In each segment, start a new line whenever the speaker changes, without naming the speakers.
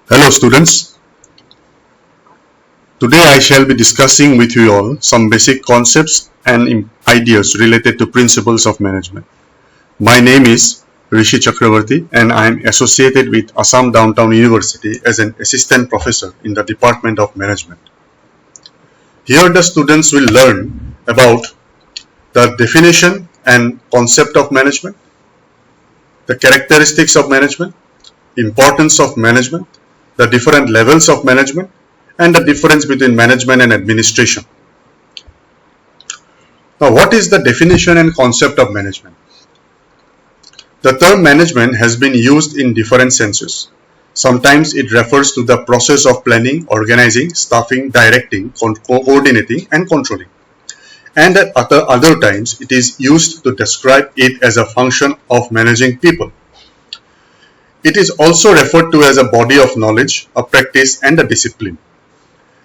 Hello students, today I shall be discussing with you all some basic concepts and ideas related to principles of management. My name is Rishi Chakravarti and I am associated with Assam Downtown University as an assistant professor in the Department of Management. Here the students will learn about the definition and concept of management, the characteristics of management, importance of management, the different levels of management, and the difference between management and administration. Now, what is the definition and concept of management? The term management has been used in different senses. Sometimes it refers to the process of planning, organizing, staffing, directing, coordinating, and controlling. And at other times, it is used to describe it as a function of managing people. It is also referred to as a body of knowledge, a practice, and a discipline.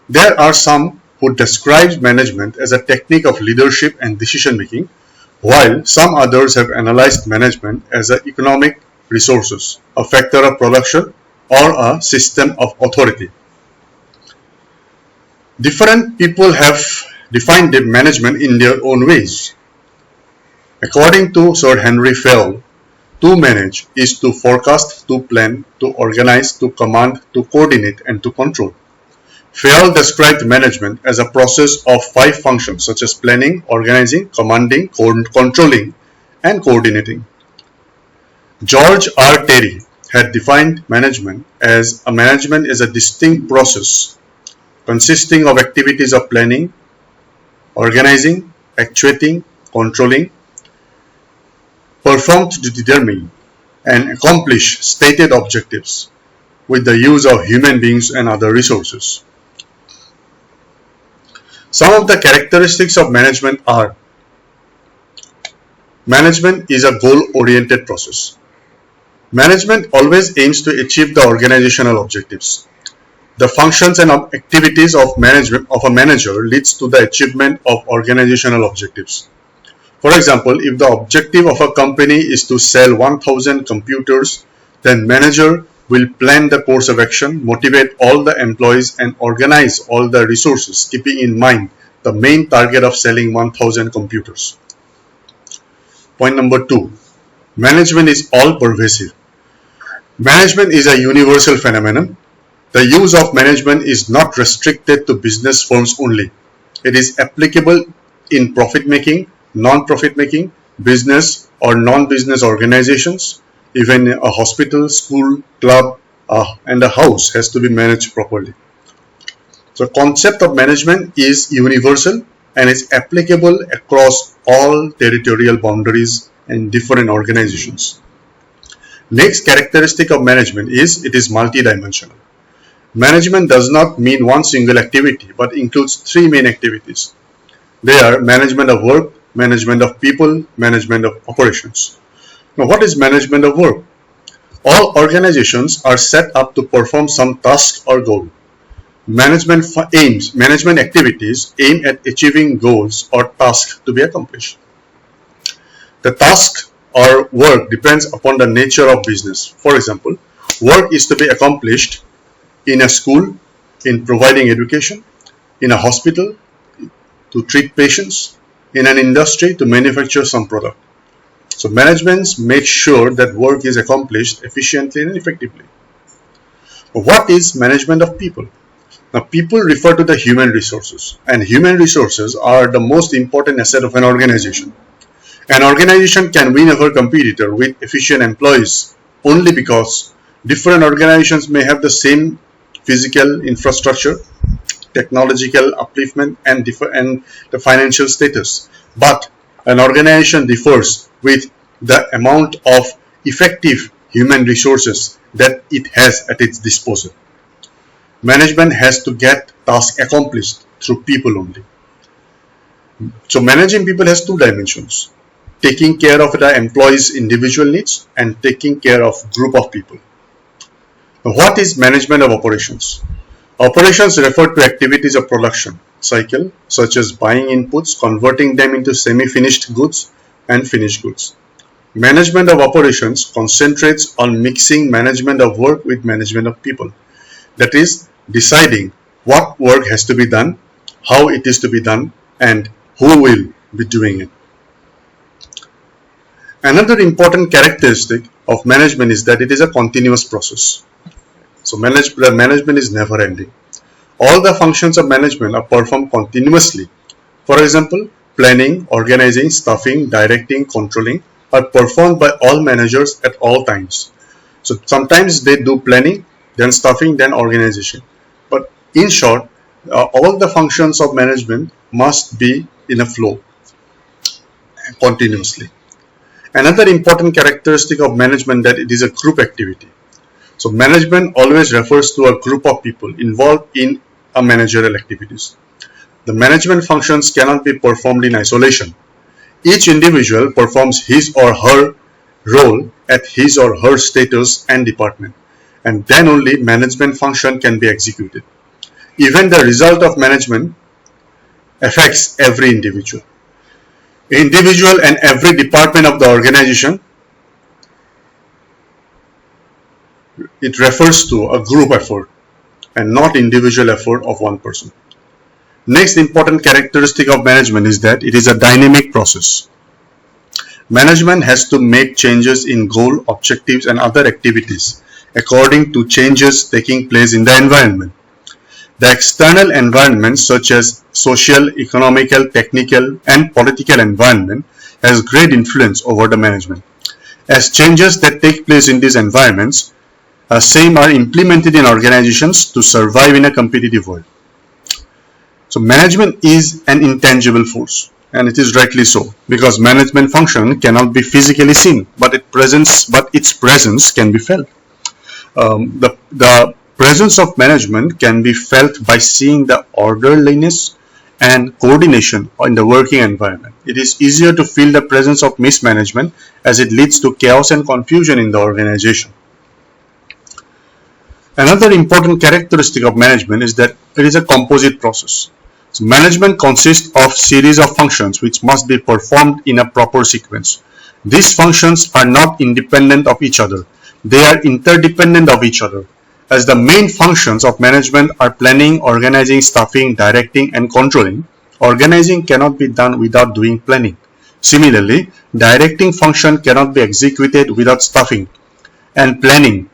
There are some who describe management as a technique of leadership and decision making, while some others have analyzed management as an economic resources, a factor of production, or a system of authority. Different people have defined management in their own ways. According to Sir Henry Fayol, to manage is to forecast, to plan, to organize, to command, to coordinate, and to control. Fayol described management as a process of 5 functions such as planning, organizing, commanding, controlling, and coordinating. George R. Terry had defined management as a distinct process consisting of activities of planning, organizing, actuating, controlling, performed to determine and accomplish stated objectives with the use of human beings and other resources. Some of the characteristics of management are: management is a goal-oriented process. Management always aims to achieve the organizational objectives. The functions and activities of a manager leads to the achievement of organizational objectives. For example, if the objective of a company is to sell 1,000 computers, then manager will plan the course of action, motivate all the employees, and organize all the resources, keeping in mind the main target of selling 1,000 computers. Point number 2. Management is all-pervasive. Management is a universal phenomenon. The use of management is not restricted to business firms only. It is applicable in profit-making, non-profit making, business or non-business organizations. Even a hospital, school, club, and a house has to be managed properly. So concept of management is universal and is applicable across all territorial boundaries and different organizations. Next characteristic of management is it is multidimensional. Management does not mean one single activity but includes 3 main activities. They are management of work, management of people, management of operations. Now, what is management of work? All organizations are set up to perform some task or goal. Management activities aim at achieving goals or tasks to be accomplished. The task or work depends upon the nature of business. For example, work is to be accomplished in a school, in providing education, in a hospital, to treat patients, in an industry to manufacture some product. So management makes sure that work is accomplished efficiently and effectively. What is management of people? Now, people refer to the human resources, and human resources are the most important asset of an organization. An organization can win over a competitor with efficient employees only because different organizations may have the same physical infrastructure, technological upliftment, and the financial status. But an organization differs with the amount of effective human resources that it has at its disposal. Management has to get tasks accomplished through people only. So managing people has 2 dimensions: taking care of the employees' individual needs and taking care of group of people. Now, what is management of operations? Operations refer to activities of production cycle such as buying inputs, converting them into semi-finished goods and finished goods. Management of operations concentrates on mixing management of work with management of people. That is, deciding what work has to be done, how it is to be done, and who will be doing it. Another important characteristic of management is that it is a continuous process. So management is never ending. All the functions of management are performed continuously. For example, planning, organizing, staffing, directing, controlling are performed by all managers at all times. So sometimes they do planning, then staffing, then organization. But in short, all the functions of management must be in a flow continuously. Another important characteristic of management that it is a group activity. So management always refers to a group of people involved in a managerial activities. The management functions cannot be performed in isolation. Each individual performs his or her role at his or her status and department, and then only management function can be executed. Even the result of management affects every individual. And every department of the organization, it refers to a group effort and not individual effort of one person. Next important characteristic of management is that it is a dynamic process. Management has to make changes in goal, objectives and other activities according to changes taking place in the environment. The external environment such as social, economical, technical and political environment has great influence over the management. As changes that take place in these environments, same are implemented in organizations to survive in a competitive world. So management is an intangible force, and it is rightly so, because management function cannot be physically seen, but its presence can be felt. The presence of management can be felt by seeing the orderliness and coordination in the working environment. It is easier to feel the presence of mismanagement as it leads to chaos and confusion in the organization. Another important characteristic of management is that it is a composite process. So management consists of series of functions which must be performed in a proper sequence. These functions are not independent of each other. They are interdependent of each other. As the main functions of management are planning, organizing, staffing, directing and controlling, organizing cannot be done without doing planning. Similarly, directing function cannot be executed without staffing and planning,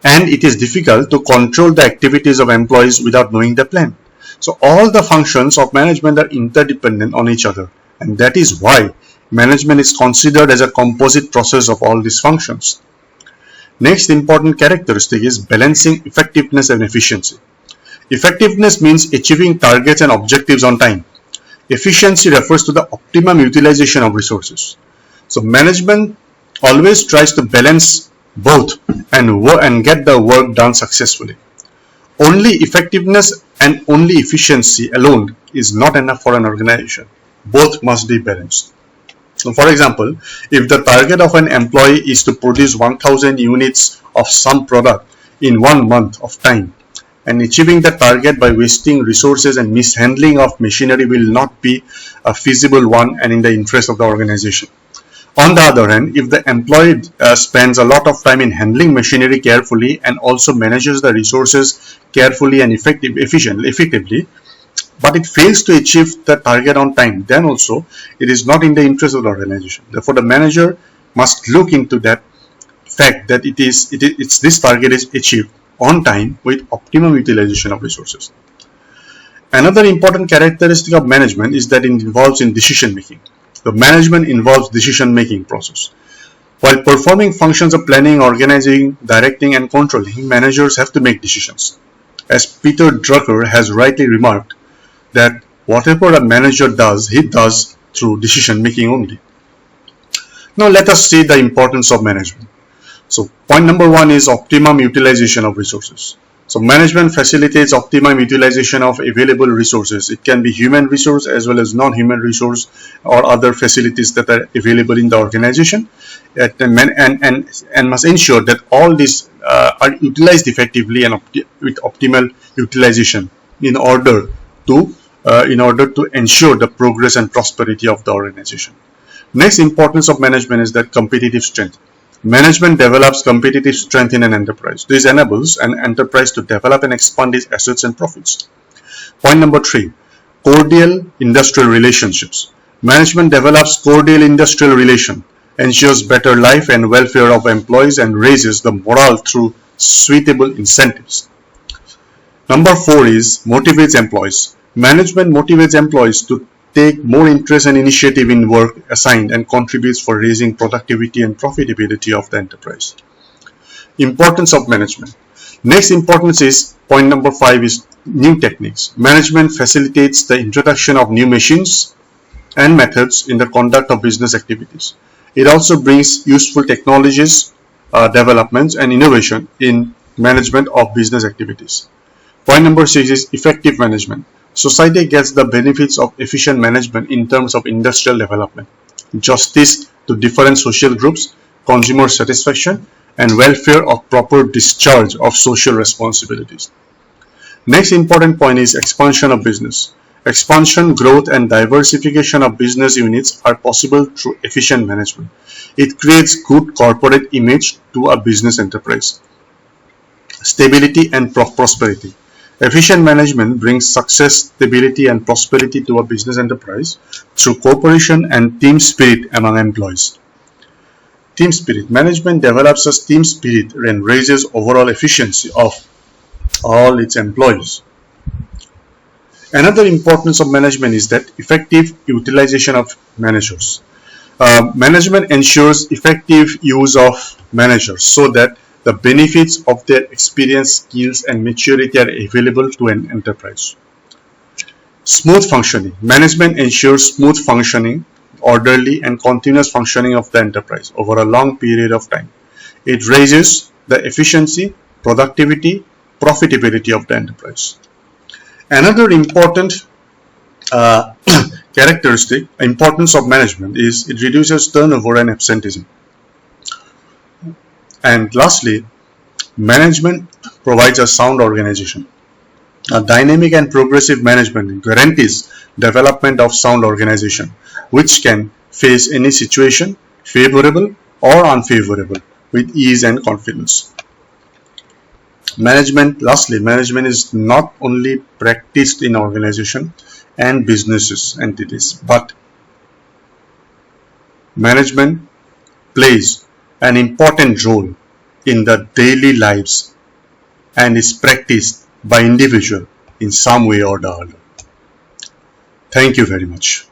and it is difficult to control the activities of employees without knowing the plan. So all the functions of management are interdependent on each other, and that is why management is considered as a composite process of all these functions. Next important characteristic is balancing effectiveness and efficiency. Effectiveness means achieving targets and objectives on time. Efficiency refers to the optimum utilization of resources. So management always tries to balance both and get the work done successfully. Only effectiveness and only efficiency alone is not enough for an organization. Both must be balanced. So for example, if the target of an employee is to produce 1000 units of some product in 1 month of time, and achieving the target by wasting resources and mishandling of machinery will not be a feasible one and in the interest of the organization. On the other hand, if the employee spends a lot of time in handling machinery carefully and also manages the resources carefully and effectively, but it fails to achieve the target on time, then also it is not in the interest of the organization. Therefore, the manager must look into that fact that this target is achieved on time with optimum utilization of resources. Another important characteristic of management is that it involves in decision making. The management involves decision making process. While performing functions of planning, organizing, directing and controlling, managers have to make decisions. As Peter Drucker has rightly remarked, that whatever a manager does, he does through decision making only. Now let us see the importance of management. So point number 1 is optimum utilization of resources. So management facilitates optimum utilization of available resources. It can be human resource as well as non-human resource or other facilities that are available in the organization, and must ensure that all these are utilized effectively and with optimal utilization in order to ensure the progress and prosperity of the organization. Next importance of management is that competitive strength. Management develops competitive strength in an enterprise. This enables an enterprise to develop and expand its assets and profits. Point number 3, cordial industrial relationships. Management develops cordial industrial relation, ensures better life and welfare of employees, and raises the morale through suitable incentives. Number 4 is motivates employees. Management motivates employees to take more interest and initiative in work assigned and contributes for raising productivity and profitability of the enterprise. Importance of management. Next importance is point number 5 is new techniques. Management facilitates the introduction of new machines and methods in the conduct of business activities. It also brings useful technologies, developments and innovation in management of business activities. Point number 6 is effective management. Society gets the benefits of efficient management in terms of industrial development, justice to different social groups, consumer satisfaction, and welfare of proper discharge of social responsibilities. Next important point is expansion of business. Expansion, growth, and diversification of business units are possible through efficient management. It creates good corporate image to a business enterprise. Stability and prosperity. Efficient management brings success, stability, and prosperity to a business enterprise through cooperation and team spirit among employees. Team spirit. Management develops a team spirit and raises overall efficiency of all its employees. Another importance of management is that effective utilization of managers. Management ensures effective use of managers so that the benefits of their experience, skills, and maturity are available to an enterprise. Smooth functioning. Management ensures smooth functioning, orderly, and continuous functioning of the enterprise over a long period of time. It raises the efficiency, productivity, profitability of the enterprise. Another important importance of management is it reduces turnover and absenteeism. And lastly, management provides a sound organization. A dynamic and progressive management guarantees development of sound organization, which can face any situation, favorable or unfavorable, with ease and confidence. Lastly, management is not only practiced in organization and businesses entities, but management plays an important role in the daily lives and is practiced by individual in some way or the other. Thank you very much.